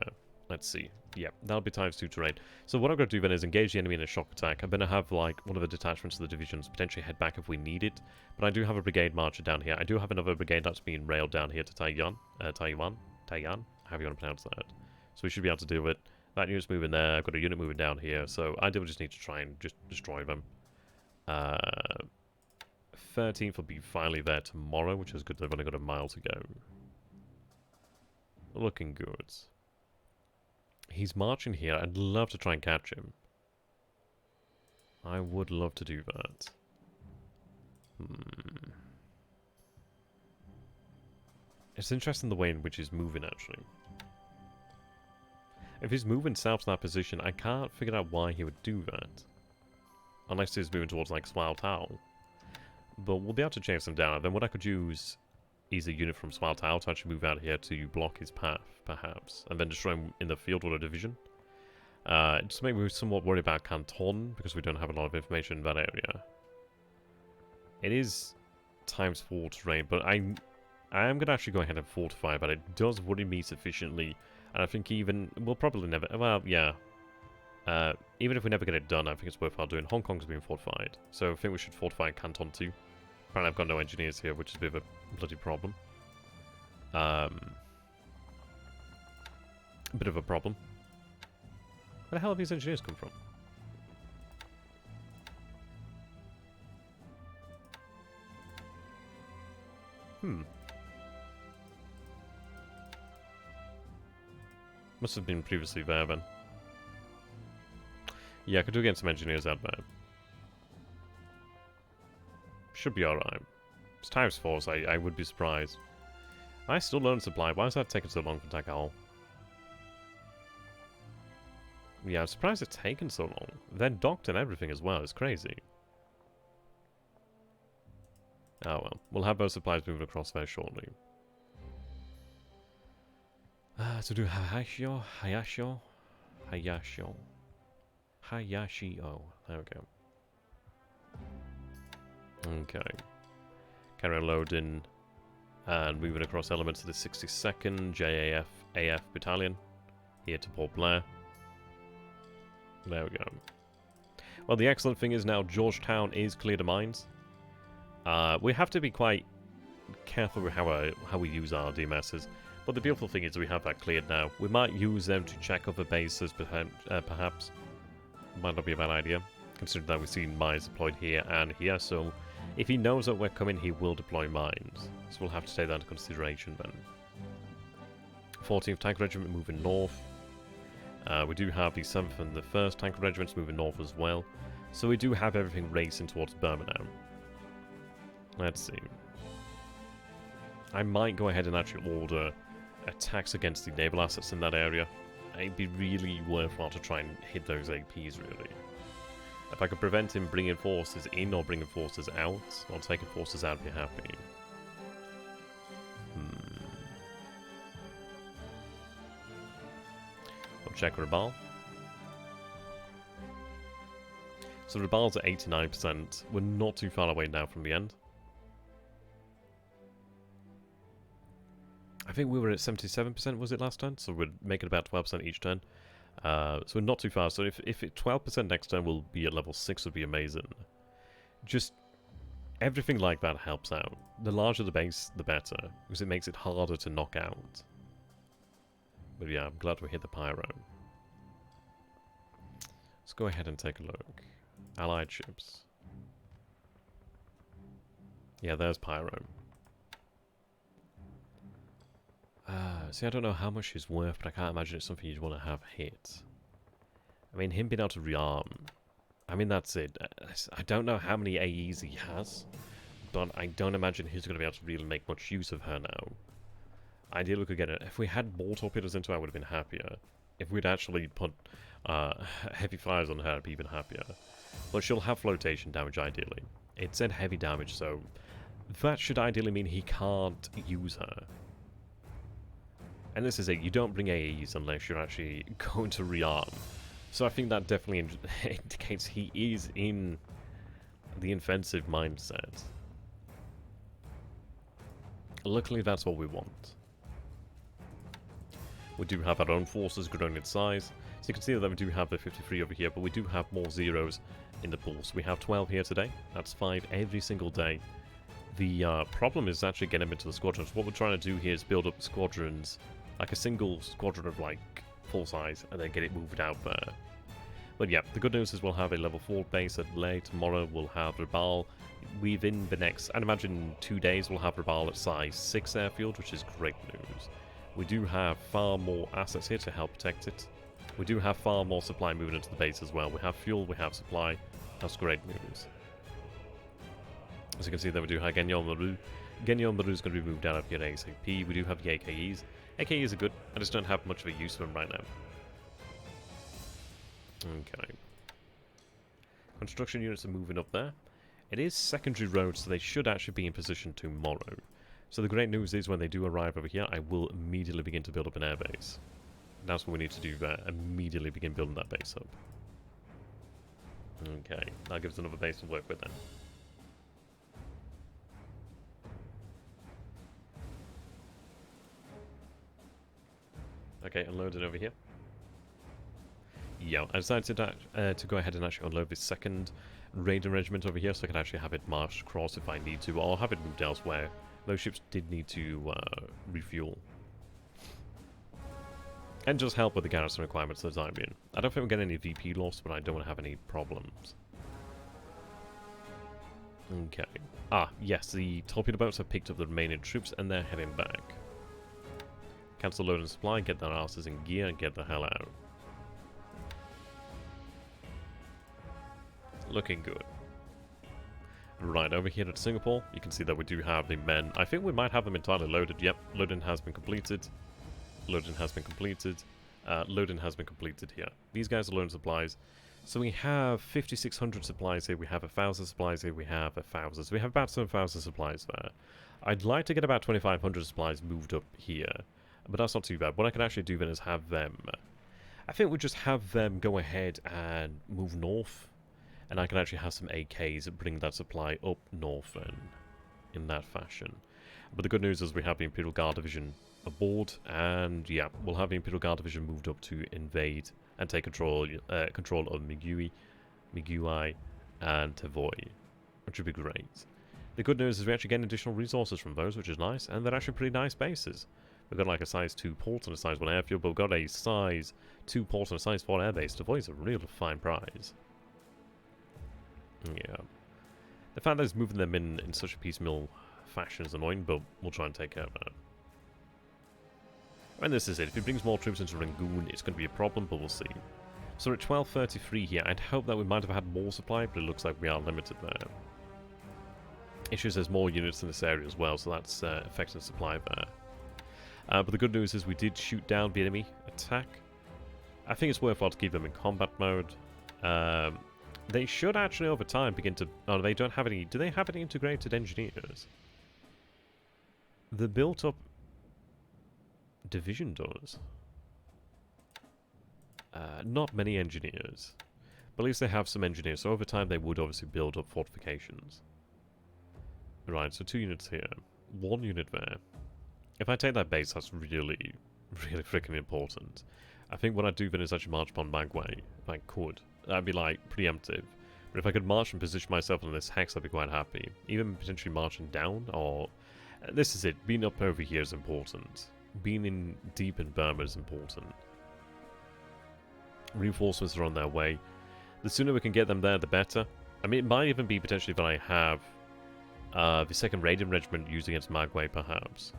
Let's see. Yeah, that'll be ×2 terrain. So what I'm going to do then is engage the enemy in a shock attack. I'm going to have, like, one of the detachments of the divisions potentially head back if we need it. But I do have a brigade marcher down here. I do have another brigade that's being railed down here to Taiwan, however you want to pronounce that. So we should be able to deal with it. That unit's moving there. I've got a unit moving down here. So I do just need to try and just destroy them. 13th will be finally there tomorrow, which is good. They've only got a mile to go. Looking good. He's marching here. I'd love to try and catch him. I would love to do that. It's interesting the way in which he's moving, actually. If he's moving south to that position, I can't figure out why he would do that. Unless he's moving towards, like, Swaltao. But we'll be able to chase him down. And then what I could use is a unit from Swaltao to actually move out here to block his path, perhaps. And then destroy him in the field with a division. Just make me somewhat worried about Canton, because we don't have a lot of information in that area. It is ×4 terrain, but I am going to actually go ahead and fortify, but it does worry me sufficiently. And I think even, we'll probably never, well, yeah. Even if we never get it done, I think it's worthwhile doing. Hong Kong's been fortified, so I think we should fortify Canton too. Apparently I've got no engineers here, which is a bit of a bloody problem. Bit of a problem. Where the hell have these engineers come from? Must have been previously there then. Yeah, I could do get some engineers out there. Should be alright. It's ×4, so I would be surprised. I still learn supply. Why is that taking so long for Takal? Yeah, I'm surprised it's taken so long. They're docked and everything as well. It's crazy. Oh well. We'll have those supplies moving across there shortly. To do Hayashio. There we go. Okay. Carry on loading and moving across elements of the 62nd JAF AF Battalion here to Port Blair. There we go. Well, the excellent thing is now Georgetown is cleared of mines. We have to be quite careful with how we use our DMSs. But the beautiful thing is we have that cleared now. We might use them to check other bases, perhaps. Might not be a bad idea, considering that we've seen mines deployed here and here. So if he knows that we're coming, he will deploy mines. So we'll have to take that into consideration then. 14th Tank Regiment moving north. We do have the 7th and the 1st Tank Regiments moving north as well. So we do have everything racing towards Burma now. Let's see. I might go ahead and actually order attacks against the naval assets in that area. It'd be really worthwhile to try and hit those APs, really. If I could prevent him bringing forces in or bringing forces out, or taking forces out, I'd be happy. We'll check Rabaul. So Rabaul's at 89%. We're not too far away now from the end. I think we were at 77%, was it last turn? So we're making about 12% each turn. So we're not too far. So if 12% next turn will be at level 6 would be amazing. Just everything like that helps out. The larger the base, the better, because it makes it harder to knock out. But yeah, I'm glad we hit the Pyro. Let's go ahead and take a look. Allied ships. Yeah, there's Pyro. See, I don't know how much he's worth, but I can't imagine it's something you'd want to have hit. I mean, him being able to rearm, I mean, that's it. I don't know how many AEs he has, but I don't imagine he's going to be able to really make much use of her now. Ideally, we could get it. If we had more torpedoes into her, I would have been happier. If we'd actually put heavy fires on her, I'd be even happier. But she'll have flotation damage, ideally. It said heavy damage, so that should ideally mean he can't use her. And this is it, you don't bring AEs unless you're actually going to rearm. So I think that definitely indicates he is in the offensive mindset. Luckily, that's what we want. We do have our own forces growing in size. So you can see that we do have the 53 over here, but we do have more zeros in the pool. So we have 12 here today. That's 5 every single day. The problem is actually getting them into the squadrons. What we're trying to do here is build up squadrons, like a single squadron of like full size, and then get it moved out there. But yeah, the good news is we'll have a level 4 base at BLe. Tomorrow we'll have Rabal. Within the next, I'd imagine 2 days, we'll have Rabal at size 6 airfield, which is great news. We do have far more assets here to help protect it. We do have far more supply moving into the base as well. We have fuel, we have supply. That's great news. As you can see there, we do have Genyon Maru. Genyon Maru is going to be moved out of here ASAP. We do have the AKEs. AKEs are good, I just don't have much of a use for them right now. Okay. Construction units are moving up there. It is secondary roads, so they should actually be in position tomorrow. So the great news is when they do arrive over here, I will immediately begin to build up an airbase. That's what we need to do there. Immediately begin building that base up. Okay, that gives us another base to work with then. Okay, unloaded over here. Yeah, I decided to go ahead and actually unload this second Raider regiment over here so I can actually have it marched across if I need to, or have it moved elsewhere. Those ships did need to refuel. And just help with the garrison requirements for the time being. I don't think we'll get any VP loss, but I don't want to have any problems. Okay. Ah, yes, the torpedo boats have picked up the remaining troops and they're heading back. Cancel load and supply, get their asses in gear and get the hell out. Looking good. Right, over here at Singapore, you can see that we do have the men. I think we might have them entirely loaded. Yep, loading has been completed. Loading has been completed. Loading has been completed here. These guys are loading supplies. So we have 5,600 supplies here. We have 1,000 supplies here. We have 1,000. So we have about 7,000 supplies there. I'd like to get about 2,500 supplies moved up here. But that's not too bad. What I can actually do then is have them... I think we'll just have them go ahead and move north. And I can actually have some AKs bring that supply up north then, in that fashion. But the good news is we have the Imperial Guard Division aboard, and yeah, we'll have the Imperial Guard Division moved up to invade and take control of Migui, and Tavoy, which would be great. The good news is we actually get additional resources from those, which is nice, and they're actually pretty nice bases. We've got like a size 2 port and a size 1 airfield, but we've got a size 2 port and a size 4 airbase. Tavoy is a real fine prize. Yeah. The fact that it's moving them in such a piecemeal fashion is annoying, but we'll try and take care of that. And this is it. If it brings more troops into Rangoon, it's going to be a problem, but we'll see. So we're at 1233 here. I'd hope that we might have had more supply, but it looks like we are limited there. Issues there's more units in this area as well, so that's affecting the supply there. But the good news is we did shoot down the enemy attack. I think it's worthwhile to keep them in combat mode. They should actually over time begin to... Oh, they don't have any... Do they have any integrated engineers? The built-up division does. Not many engineers. But at least they have some engineers, so over time they would obviously build up fortifications. Right, so 2 units here. 1 unit there. If I take that base, that's really, really freaking important. I think what I'd do then is actually march upon Magway, if I could. That'd be like preemptive. But if I could march and position myself on this hex, I'd be quite happy. Even potentially marching down, or... this is it. Being up over here is important. Being deep in Burma is important. Reinforcements are on their way. The sooner we can get them there, the better. I mean, it might even be potentially that I have the 2nd Raiding Regiment used against Magway, perhaps.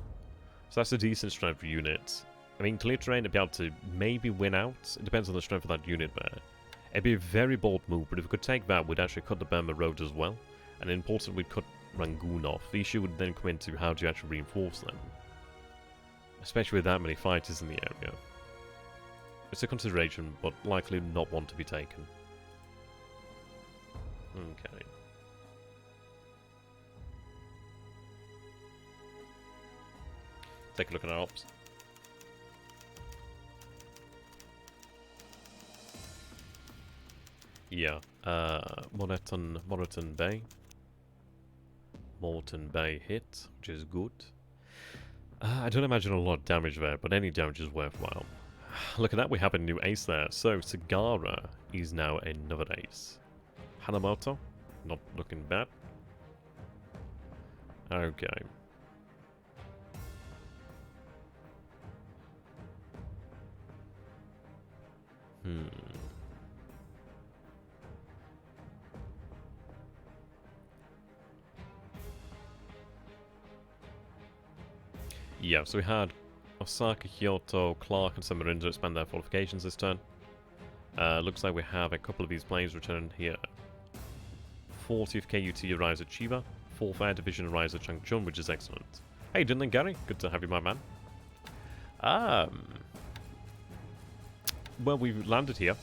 So that's a decent strength for units. I mean, clear terrain to be able to maybe win out. It depends on the strength of that unit there. It'd be a very bold move, but if we could take that, we'd actually cut the Burma Road as well. And important, we'd cut Rangoon off. The issue would then come into how do you actually reinforce them. Especially with that many fighters in the area. It's a consideration, but likely not one to be taken. Okay. Take a look at our ops. Yeah, Moreton Bay. Moreton Bay hit, which is good. I don't imagine a lot of damage there, but any damage is worthwhile. Look at that, we have a new ace there. So, Sagara is now another ace. Hanamoto, not looking bad. Okay. Yeah, so we had Osaka, Kyoto, Clark, and Samarindo expand their fortifications this turn. Looks like we have a couple of these planes return here. 40th KUT arrives at Chiba. 4th Air Division arrives at Changchun, which is excellent. Hey, Dinlan Gary, good to have you, my man. Well, we landed here.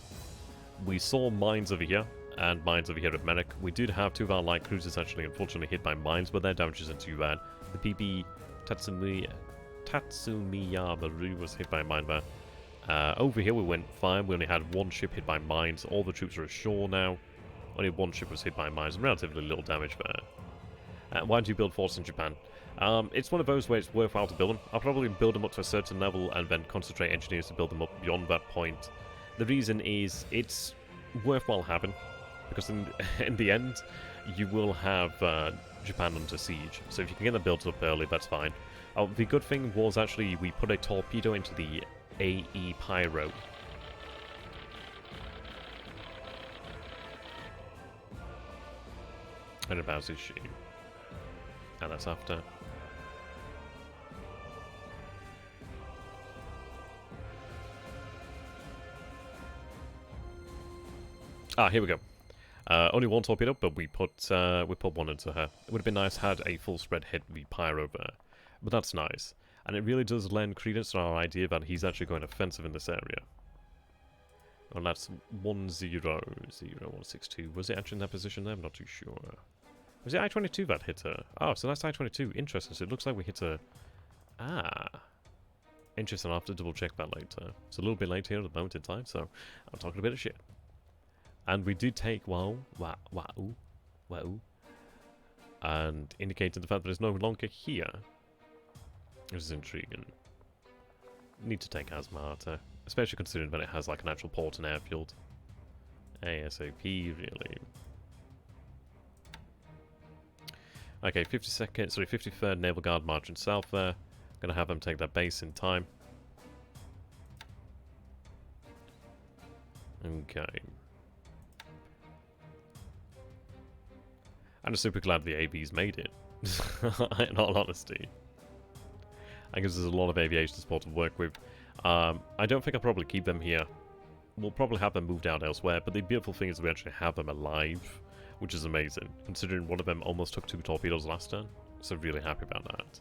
We saw mines over here, and mines over here at Merrick. We did have 2 of our light cruisers actually unfortunately hit by mines, but their damage isn't too bad. The PB Tatsumiya Maru was hit by a mine there. Over here we went fine. We only had 1 ship hit by mines. All the troops are ashore now. Only 1 ship was hit by mines. Relatively little damage there. Why do you build forts in Japan? It's one of those where it's worthwhile to build them. I'll probably build them up to a certain level and then concentrate engineers to build them up beyond that point. The reason is it's worthwhile having, because in the end you will have Japan under siege. So if you can get them built up early, that's fine. The good thing was actually we put a torpedo into the AE Pyro. And about is she? And that's after. Ah, here we go. Only 1 torpedo, but we put 1 into her. It would have been nice had a full spread hit the Pyro there. But that's nice. And it really does lend credence to our idea that he's actually going offensive in this area. And that's 1-0-0-162. Was it actually in that position there? I'm not too sure. Was it I-22 that hit her? Oh, so that's I-22. Interesting. So it looks like we hit her... Ah. Interesting. I'll have to double check that later. It's a little bit late here at the moment in time, so I'm talking a bit of shit. And we did take wow, and indicating the fact that it's no longer here. This is intriguing. Need to take Asmata, especially considering that it has like an actual port and airfield. ASAP, really. Okay, 53rd Naval Guard marching south there. Gonna have them take that base in time. Okay. I'm super glad the AVs made it, in all honesty. I guess there's a lot of aviation support to work with. I don't think I'll probably keep them here. We'll probably have them moved out elsewhere, but the beautiful thing is we actually have them alive, which is amazing, considering one of them almost took 2 torpedoes last turn. So really happy about that.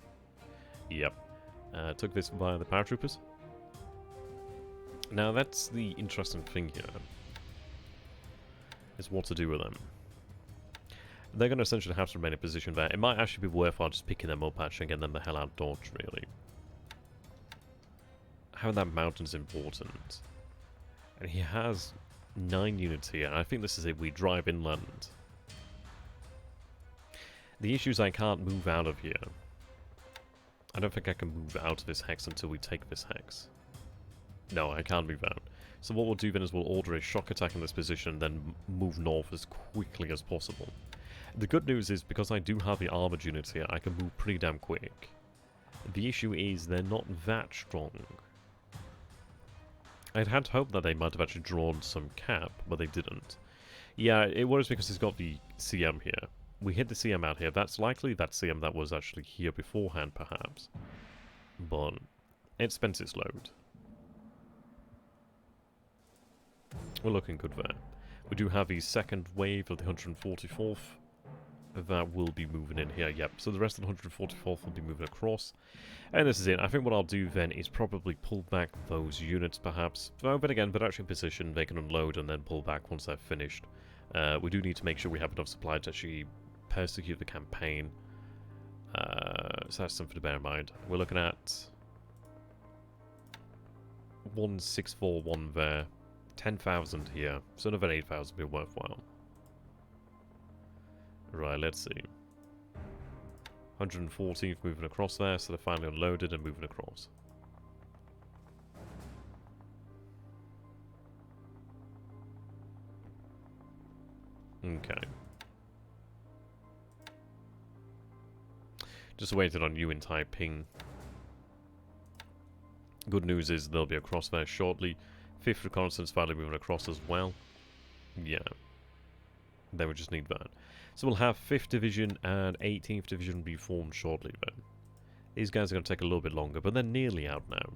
Yep. Took this via the paratroopers. Now that's the interesting thing here, is what to do with them. They're going to essentially have to remain in position there. It might actually be worthwhile just picking them up actually and getting them the hell out Dodge, really. Having that mountain's important. And he has 9 units here, and I think this is if we drive inland. The issue is I can't move out of here. I don't think I can move out of this hex until we take this hex. No, I can't move out. So what we'll do then is we'll order a shock attack in this position, then move north as quickly as possible. The good news is, because I do have the armored units here, I can move pretty damn quick. The issue is, they're not that strong. I'd had hoped that they might have actually drawn some cap, but they didn't. Yeah, it worries because he's got the CM here. We hit the CM out here. That's likely that CM that was actually here beforehand, perhaps. But it spent its load. We're looking good there. We do have the second wave of the 144th. That will be moving in here, yep. So the rest of the 144th will be moving across. And this is it. I think what I'll do then is probably pull back those units, perhaps. Oh, but again, they're actually in position. They can unload and then pull back once they're finished. We do need to make sure we have enough supply to actually persecute the campaign. So that's something to bear in mind. We're looking at 1641 there. 10,000 here. So another 8,000 would be worthwhile. Right, let's see. 114th moving across there, so they're finally unloaded and moving across. Okay. Just waiting on you in Taiping. Good news is they'll be across there shortly. 5th reconnaissance finally moving across as well. Yeah. Then we just need that. So we'll have 5th Division and 18th Division be formed shortly then. These guys are going to take a little bit longer, but they're nearly out now.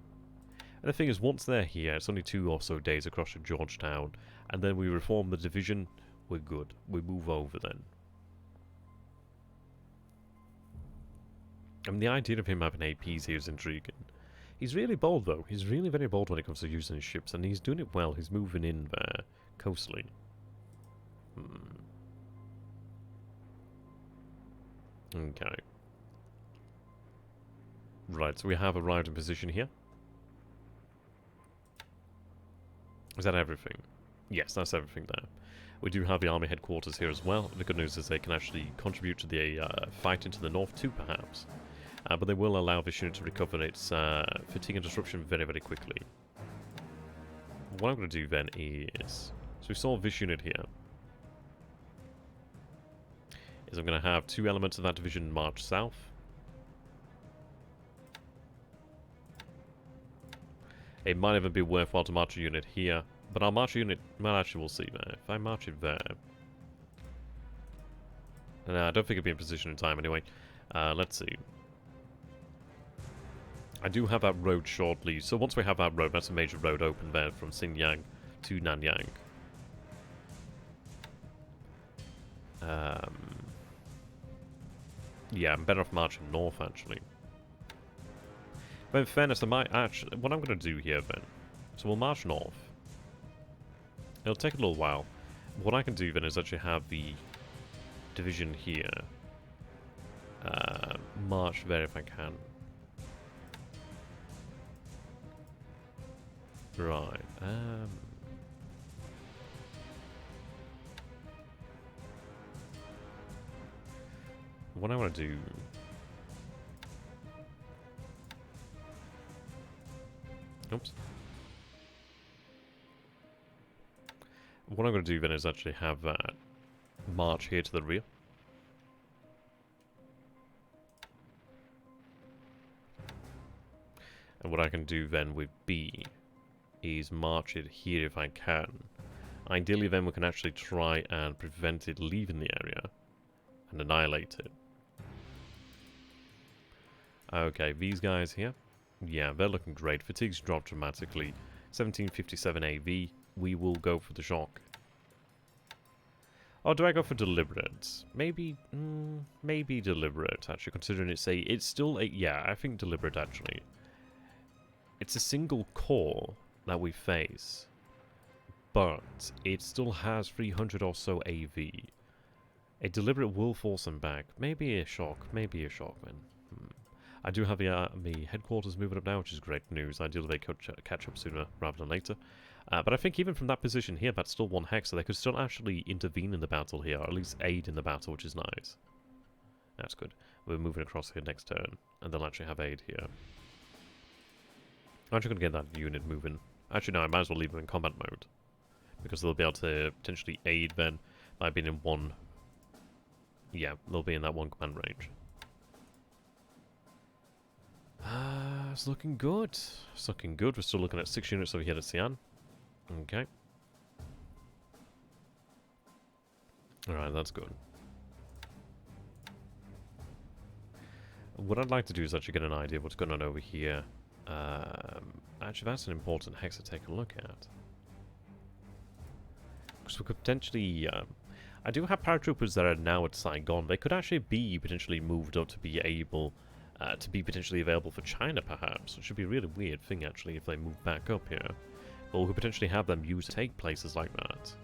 And the thing is, once they're here, it's only 2 or so days across to Georgetown, and then we reform the division, we're good. We move over then. I mean, the idea of him having APs here is intriguing. He's really bold, though. He's really very bold when it comes to using his ships, and he's doing it well. He's moving in there, coastally. Okay. Right, so we have arrived in position here. Is that everything? Yes, that's everything there. We do have the army headquarters here as well. The good news is they can actually contribute to the fight into the north too, perhaps. But they will allow this unit to recover its fatigue and disruption very, very quickly. What I'm going to do then is... So we saw this unit here. Is I'm going to have 2 elements of that division march south. It might even be worthwhile to march a unit here. But I'll march a unit... Well, actually, we'll see there. If I march it there... No, I don't think it'll be in position in time anyway. Let's see. I do have that road shortly. So once we have that road, that's a major road open there from Xinjiang to Nanyang. Yeah, I'm better off marching north, actually. But in fairness, I might actually... What I'm going to do here, then... So we'll march north. It'll take a little while. What I can do, then, is actually have the division here. March there if I can. Right. What I want to do... Oops. What I'm going to do then is actually have that march here to the rear. And what I can do then with B is march it here if I can. Ideally then we can actually try and prevent it leaving the area and annihilate it. Okay, these guys here. Yeah, they're looking great. Fatigue's dropped dramatically. 1757 AV. We will go for the shock. Or do I go for deliberate? Maybe, maybe deliberate, actually, considering it's still a, yeah, I think deliberate, actually. It's a single core that we face, but it still has 300 or so AV. A deliberate will force them back. Maybe a shock, man. I do have the headquarters moving up now, which is great news. Ideally they could catch up sooner rather than later. But I think even from that position here, that's still 1 hex, so they could still actually intervene in the battle here, or at least aid in the battle, which is nice. That's good. We're moving across here next turn, and they'll actually have aid here. I'm actually going to get that unit moving. Actually, no, I might as well leave them in combat mode, because they'll be able to potentially aid then by being in one... Yeah, they'll be in that 1 command range. It's looking good. It's looking good. We're still looking at 6 units over here at Xi'an. Okay. Alright, that's good. What I'd like to do is actually get an idea of what's going on over here. Actually, that's an important hex to take a look at. Because we could potentially... I do have paratroopers that are now at Saigon. They could actually be potentially moved up to be able... to be potentially available for China, perhaps. Which would be a really weird thing, actually, if they move back up here. But we could potentially have them used to take places like that.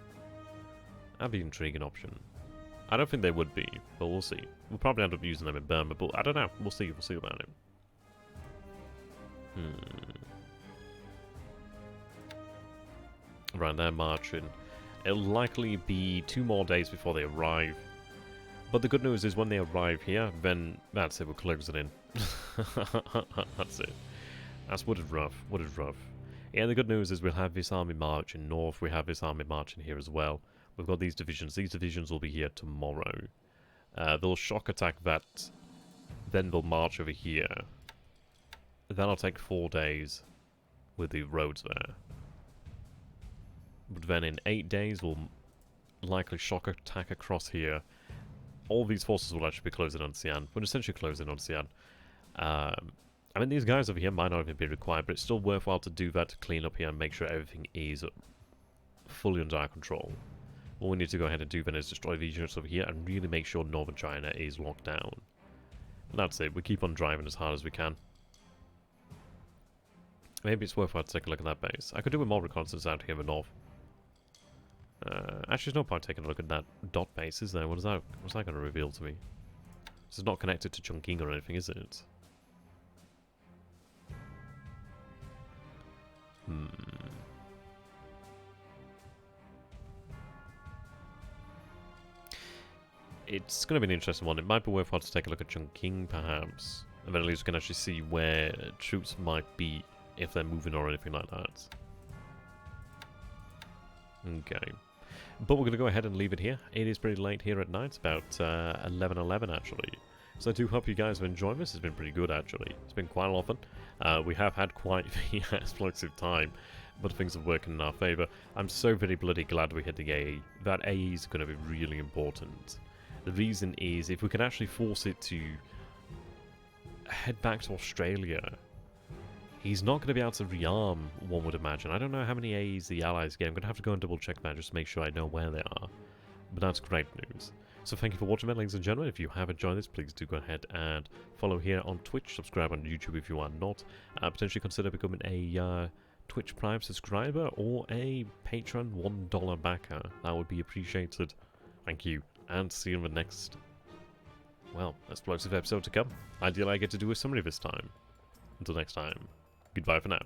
That'd be an intriguing option. I don't think they would be, but we'll see. We'll probably end up using them in Burma, but I don't know. We'll see. We'll see about it. Right, they're marching. It'll likely be 2 more days before they arrive. But the good news is when they arrive here, then that's it. We're closing in. That's it. That's what is rough. What is rough. Yeah, the good news is we'll have this army marching north. We have this army marching here as well. We've got these divisions. These divisions will be here tomorrow. They'll shock attack that. Then they'll march over here. That'll take 4 days with the roads there. But then in 8 days, we'll likely shock attack across here. All these forces will actually be closing on Xi'an. We're essentially closing on Xi'an. I mean, these guys over here might not even be required, but it's still worthwhile to do that to clean up here and make sure everything is fully under our control. What we need to go ahead and do then is destroy these units over here and really make sure northern China is locked down. And that's it. We keep on driving as hard as we can. Maybe it's worthwhile to take a look at that base. I could do a more reconnaissance out here in the north. Actually, there's no point taking a look at that dot base, is there? What's that going to reveal to me? This is not connected to Chongqing or anything, is it? It's going to be an interesting one. It might be worthwhile to take a look at Chongqing, perhaps. And then at least we can actually see where troops might be, if they're moving or anything like that. Okay. But we're going to go ahead and leave it here. It is pretty late here at night. It's about 11:11 actually. So I do hope you guys have enjoyed this. It's been pretty good actually. It's been quite a lot of fun. We have had quite the explosive time, but things are working in our favour. I'm so very bloody glad we hit the AE. That AE is going to be really important. The reason is if we can actually force it to head back to Australia, he's not going to be able to rearm, one would imagine. I don't know how many AEs the Allies get. I'm going to have to go and double check that just to make sure I know where they are. But that's great news. So thank you for watching, ladies and gentlemen. If you have enjoyed this, please do go ahead and follow here on Twitch. Subscribe on YouTube if you are not. Potentially consider becoming a Twitch Prime subscriber or a Patreon $1 backer. That would be appreciated. Thank you. And see you in the next, well, explosive episode to come. Ideally, I get to do a summary this time. Until next time, goodbye for now.